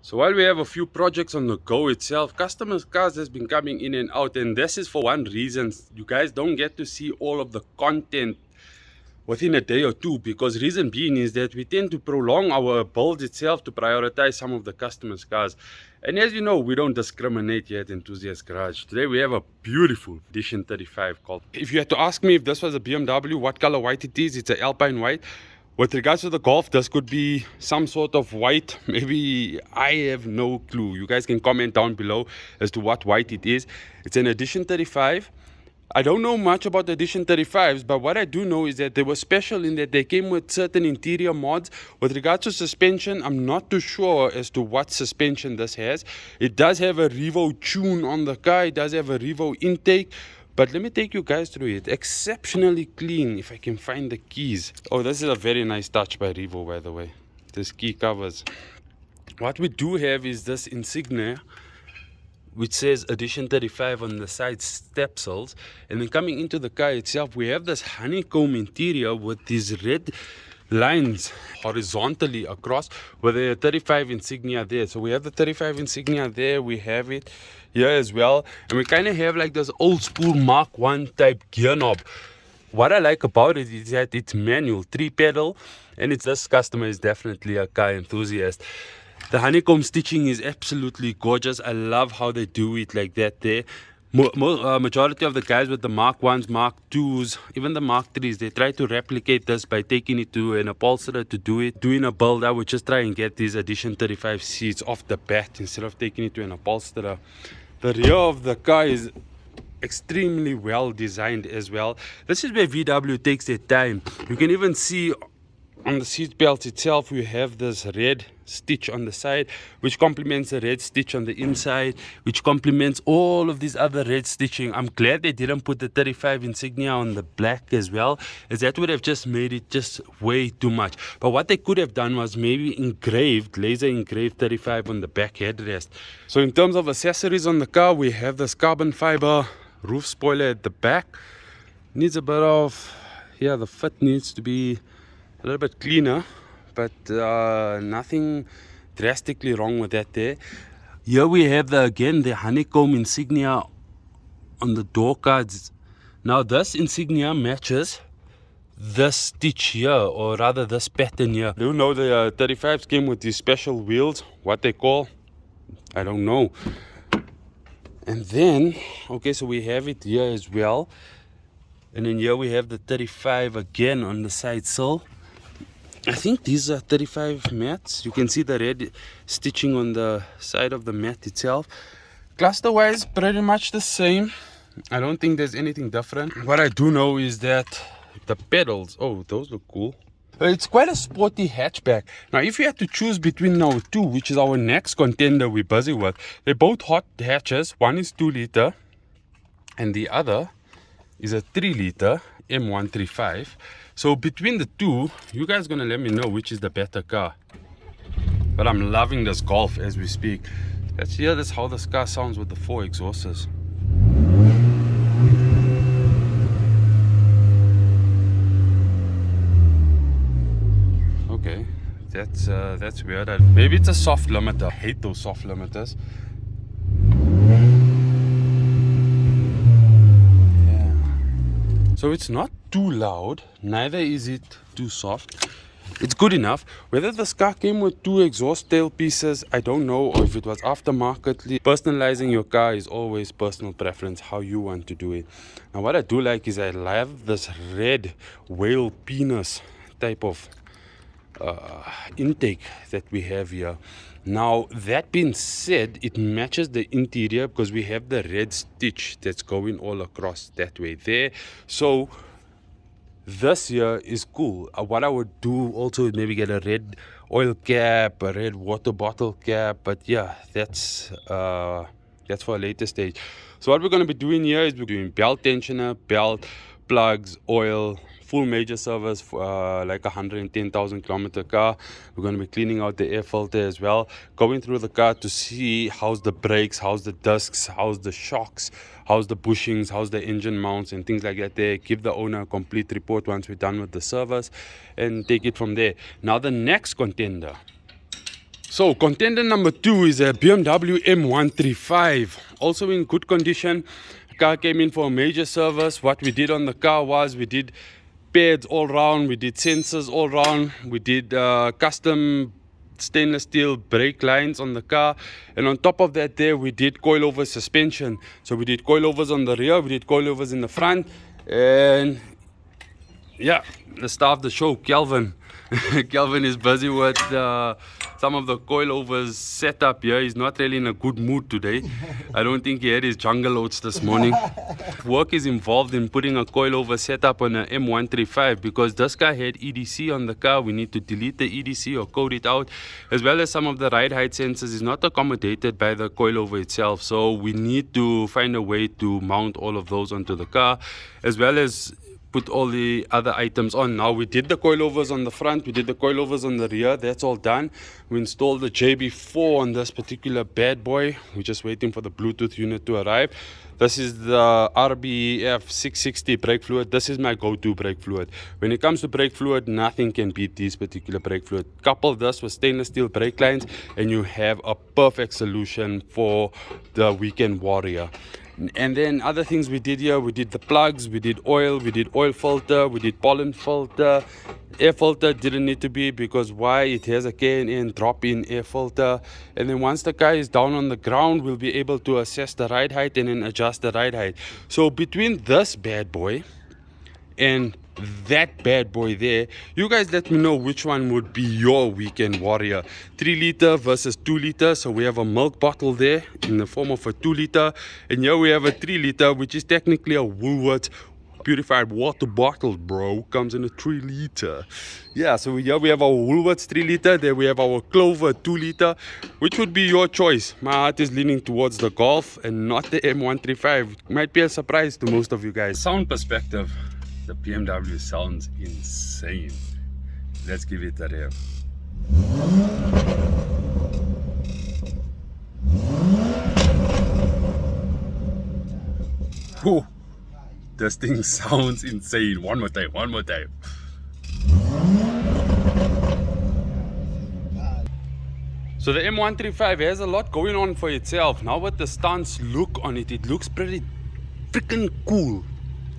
So while we have a few projects on the go itself, customers' cars has been coming in and out, and this is for one reason. You guys don't get to see all of the content within a day or two, because reason being is that we tend to prolong our build itself to prioritize some of the customers' cars. And as you know, we don't discriminate here at Enthusiast Garage. Today we have a beautiful Edition 35 called. If you had to ask me if this was a BMW, what color white it is, it's an Alpine white. With regards to the Golf, this could be some sort of white. Maybe, I have no clue. You guys can comment down below as to what white it is. It's an Edition 35. I don't know much about the Edition 35s, but what I do know is that they were special in that they came with certain interior mods. With regards to suspension, I'm not too sure as to what suspension this has. It does have a Revo tune on the car. It does have a Revo intake. But let me take you guys through it. Exceptionally clean, if I can find the keys. Oh, this is a very nice touch by Revo, by the way. This key covers. What we do have is this insignia, which says Edition 35 on the side stepsels. And then coming into the car itself, we have this honeycomb interior with these red lines horizontally across with a 35 insignia there. So we have the 35 insignia there, we have it here as well, and we kind of have like this old school Mark 1 type gear knob. What I like about it is that it's manual, 3-pedal, and this customer is definitely a car enthusiast. The honeycomb stitching is absolutely gorgeous. I love how they do it like that there. Majority of the guys with the Mark 1s, Mark 2s, even the Mark 3s, they try to replicate this by taking it to an upholsterer to do it. Doing a build, I would just try and get these Edition 35 seats off the bat instead of taking it to an upholsterer. The rear of the car is extremely well designed as well. This is where VW takes their time. You can even see on the seat belt itself, we have this red stitch on the side, which complements the red stitch on the inside, which complements all of these other red stitching. I'm glad they didn't put the 35 insignia on the black as well, as that would have just made it just way too much. But what they could have done was maybe engraved, laser engraved 35 on the back headrest. So in terms of accessories on the car, we have this carbon fiber roof spoiler at the back. Needs a bit of, yeah, the fit needs to be a little bit cleaner, but nothing drastically wrong with that there. Here we have again the honeycomb insignia on the door cards. Now this insignia matches this stitch here, or rather this pattern here. You know the 35s came with these special wheels, what they call, I don't know. And then, okay, so we have it here as well. And then here we have the 35 again on the side sill. I think these are 35 mats. You can see the red stitching on the side of the mat itself. Cluster wise, pretty much the same. I don't think there's anything different. What I do know is that the pedals, oh, those look cool. It's quite a sporty hatchback. Now, if you had to choose between our two, which is our next contender we're busy with, they're both hot hatches. One is 2 liter and the other is a 3 liter M135. So between the two, you guys gonna let me know which is the better car. But I'm loving this Golf as we speak. Let's hear this, how this car sounds with the 4 exhausters. Okay, that's weird. Maybe it's a soft limiter. I hate those soft limiters. So it's not too loud, neither is it too soft. It's good enough. Whether this car came with 2 exhaust tail pieces, I don't know, or if it was aftermarketly. Personalizing your car is always personal preference, how you want to do it. Now what I do like is I love this red whale penis type of intake that we have here. Now that being said, it matches the interior because we have the red stitch that's going all across that way there. So this here is cool. What I would do also is maybe get a red oil cap, a red water bottle cap, but yeah, that's for a later stage. So what we're going to be doing here is we're doing belt tensioner, belt, plugs, oil, full major service for like 110,000 kilometer car. We're going to be cleaning out the air filter as well, going through the car to see how's the brakes, how's the discs, how's the shocks, how's the bushings, how's the engine mounts and things like that there. Give the owner a complete report once we're done with the service and take it from there. Now the next contender. So contender number 2 is a BMW M135, also in good condition. The car came in for a major service. What we did on the car was we did pads all round, we did sensors all round, we did custom stainless steel brake lines on the car, and on top of that there we did coilover suspension. So we did coilovers on the rear, we did coilovers in the front, and yeah, the star of the show, Kelvin. Kelvin is busy with some of the coilovers set up here. He's not really in a good mood today. I don't think he had his jungle oats this morning. Work is involved in putting a coilover setup on an M135 because this guy had EDC on the car. We need to delete the EDC or code it out, as well as some of the ride height sensors is not accommodated by the coilover itself. So we need to find a way to mount all of those onto the car, as well as put all the other items on. Now we did the coilovers on the front, we did the coilovers on the rear, that's all done. We installed the JB4 on this particular bad boy. We're just waiting for the Bluetooth unit to arrive. This is the RBF 660 brake fluid. This is my go-to brake fluid. When it comes to brake fluid, nothing can beat this particular brake fluid. Couple this with stainless steel brake lines and you have a perfect solution for the weekend warrior. And then other things we did here, we did the plugs, we did oil filter, we did pollen filter. Air filter didn't need to be because why? It has a K&N drop-in air filter. And then once the car is down on the ground, we'll be able to assess the ride height and then adjust the ride height. So between this bad boy and that bad boy there, you guys let me know which one would be your weekend warrior. 3 liter versus 2 liter. So we have a milk bottle there in the form of a 2 liter, and here we have a 3 liter, which is technically a Woolworths purified water bottle, bro. Comes in a 3 liter. Yeah, so here we have our Woolworths 3 liter. There we have our Clover 2 liter. Which would be your choice? My heart is leaning towards the Golf and not the M135. Might be a surprise to most of you guys. Sound perspective, the BMW sounds insane. Let's give it a rev. Whew. This thing sounds insane. One more time, one more time. So the M135 has a lot going on for itself. Now with the stance look on it, it looks pretty freaking cool.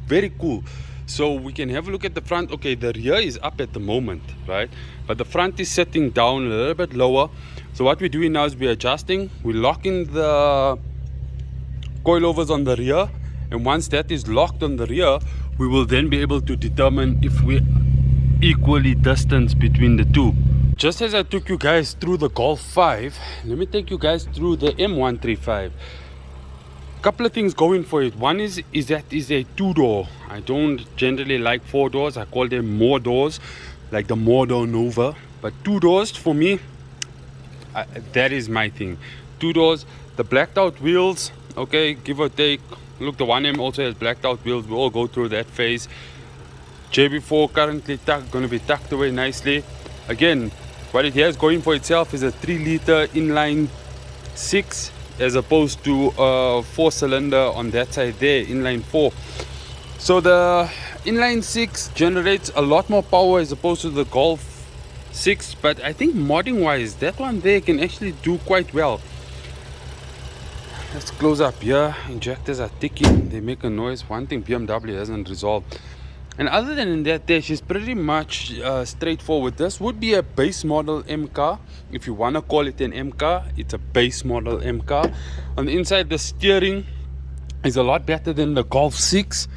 Very cool. So we can have a look at the front. Okay, the rear is up at the moment, right? But the front is sitting down a little bit lower. So what we're doing now is we're adjusting. We're locking the coilovers on the rear. And once that is locked on the rear, we will then be able to determine if we're equally distanced between the two. Just as I took you guys through the Golf 5, let me take you guys through the M135. Couple of things going for it. One is that is a 2-door. I don't generally like 4 doors. I call them more doors, like the Mordor Nova. But 2 doors for me, that is my thing. 2 doors. The blacked out wheels, okay, give or take. Look, the 1M also has blacked out wheels. We'll all go through that phase. JB4 currently going to be tucked away nicely. Again, what it has going for itself is a 3 liter inline 6 as opposed to a 4-cylinder on that side there, inline 4. So the inline 6 generates a lot more power as opposed to the Golf 6, but I think modding wise that one there can actually do quite well. Let's close up here. Injectors are ticking, they make a noise. One thing BMW hasn't resolved. And other than that, there she's pretty much straightforward. This would be a base model M car. If you want to call it an M car, it's a base model M car. On the inside, the steering is a lot better than the Golf 6.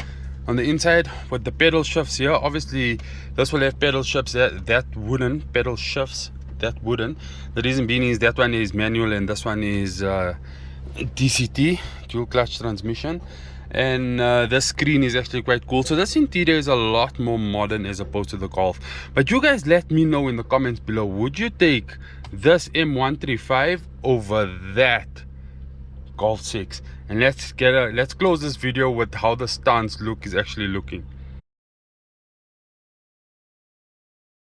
On the inside, with the pedal shifts here, obviously this will have pedal shifts that wouldn't. Pedal shifts that wouldn't. The reason being is that one is manual and this one is DCT, dual clutch transmission. And the screen is actually quite cool. So this interior is a lot more modern as opposed to the Golf. But you guys let me know in the comments below, would you take this M135 over that Golf 6? And let's close this video with how the stance look is actually looking.